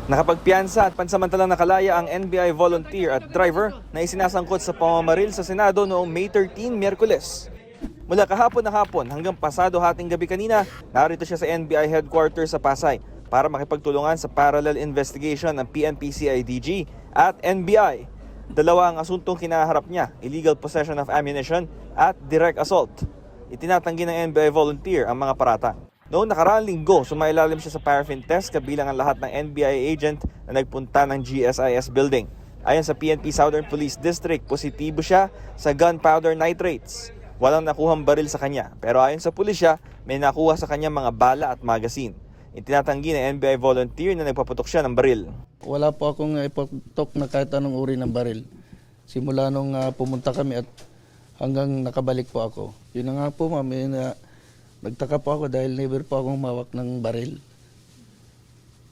Nakapagpiyansa at pansamantalang nakalaya ang NBI volunteer at driver na isinasangkot sa pamamaril sa Senado noong May 13, Miyerkules. Mula kahapon na hapon hanggang pasado hating gabi kanina, narito siya sa NBI headquarters sa Pasay para makipagtulungan sa parallel investigation ng PNP-CIDG at NBI. Dalawa ang asuntong kinaharap niya, illegal possession of ammunition at direct assault. Itinatanggi ng NBI volunteer ang mga paratang. Noong nakaraang linggo, sumailalim siya sa paraffin test kabilang ang lahat ng NBI agent na nagpunta ng GSIS building. Ayon sa PNP Southern Police District, positibo siya sa gunpowder nitrates. Walang nakuhang baril sa kanya, pero ayon sa pulisya, may nakuha sa kanya mga bala at magasin. Itinatanggi ng NBI volunteer na nagpaputok siya ng baril. Wala po akong ipatok na kahit anong uri ng baril. Simula nung pumunta kami at hanggang nakabalik po ako. Yun na nga po, ma'am, nagtaka po ako dahil never po akong mawak ng baril.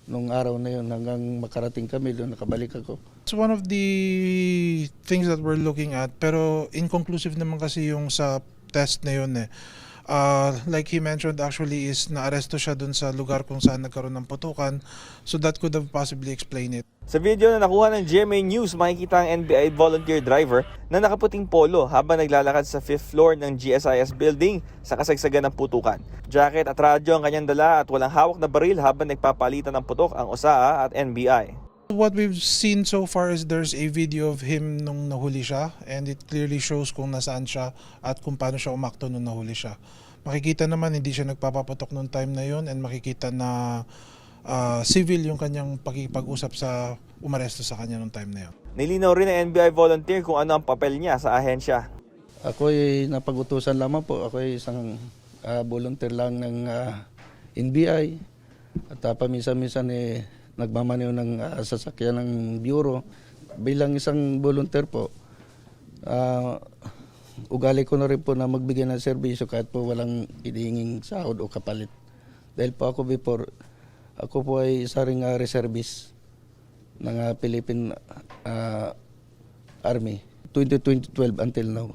Nung araw na yun, hanggang makarating kami doon, nakabalik ako. It's one of the things that we're looking at, pero inconclusive naman kasi yung sa test na yun eh. Like he mentioned actually is naaresto siya dun sa lugar kung saan nagkaroon ng putukan, so that could have possibly explained it. Sa video na nakuha ng GMA News, makikita ang NBI volunteer driver na nakaputing polo habang naglalakad sa 5th floor ng GSIS building sa kasagsagan ng putukan. Jacket at radyo ang kanyang dala at walang hawak na baril habang nagpapalitan ng putok ang OSAA at NBI. What we've seen so far is there's a video of him nung nahuli siya, and it clearly shows kung nasaan siya at kung paano siya umakto nung nahuli siya. Makikita naman hindi siya nagpapaputok nung time na yon, and makikita na civil yung kanyang pakikipag-usap sa umaresto sa kanya nung time na yon. Nilinaw rin ng NBI volunteer kung ano ang papel niya sa ahensya. Ako ay napag-utusan lamang po. Ako ay isang volunteer lang ng NBI. At paminsan-minsan nagmamaneho ng sasakyan ng bureau. Bilang isang volunteer po, ugali ko na rin po na magbigay ng serbisyo kahit po walang hinihinging sahod o kapalit. Dahil po ako before, ako po ay isa ring reservist ng Philippine Army 2012 until now.